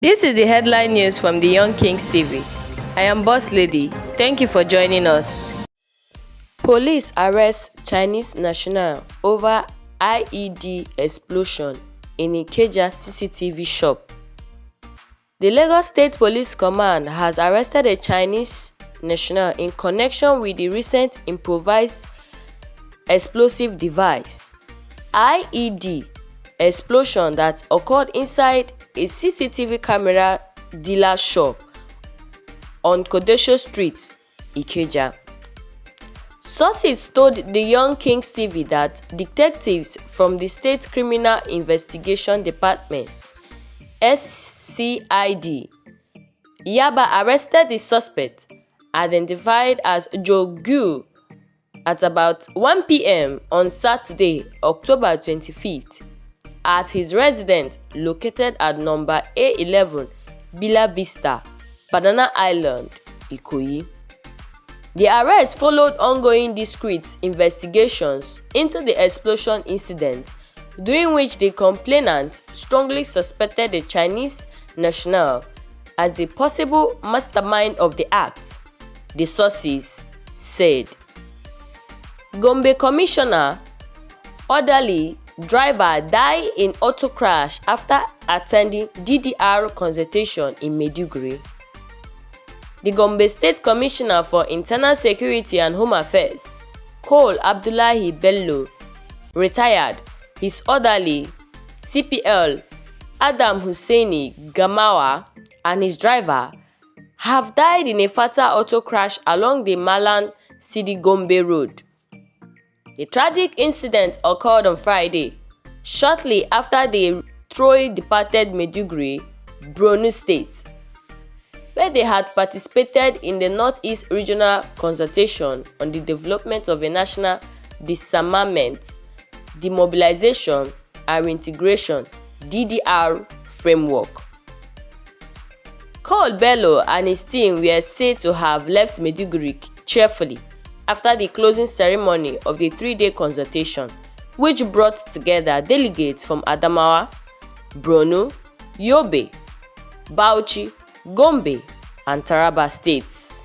This is the headline news from the Young Kings TV. I am Boss Lady. Thank you for joining us. Police arrest Chinese national over IED explosion in Ikeja CCTV shop. The Lagos State Police Command has arrested a Chinese national in connection with the recent improvised explosive device IED explosion that occurred inside a CCTV camera dealer shop on Kodesho Street, Ikeja. Sources told the Young Kings TV that detectives from the State Criminal Investigation Department (SCID) Yaba arrested the suspect, identified as Joe Gu, at about 1 p.m. on Saturday, October 25th, at his residence located at number A11 Bella Vista, Banana Island, Ikoyi. The arrest followed ongoing discreet investigations into the explosion incident, during which the complainant strongly suspected the Chinese national as the possible mastermind of the act, the sources said. Gombe Commissioner orderly driver died in auto crash after attending DDR consultation in Maiduguri. The Gombe State Commissioner for Internal Security and Home Affairs, Cole Abdullahi Bello, retired. His orderly, CPL Adam Hussaini Gamawa, and his driver have died in a fatal auto crash along the Malan Sidi Gombe Road. The tragic incident occurred on Friday, shortly after the trio departed Maiduguri, Borno State, where they had participated in the Northeast Regional Consultation on the Development of a National Disarmament, Demobilization and Reintegration (DDR) framework. Cole Bello and his team were said to have left Maiduguri cheerfully after the closing ceremony of the 3-day consultation, which brought together delegates from Adamawa, Borno, Yobe, Bauchi, Gombe, and Taraba states.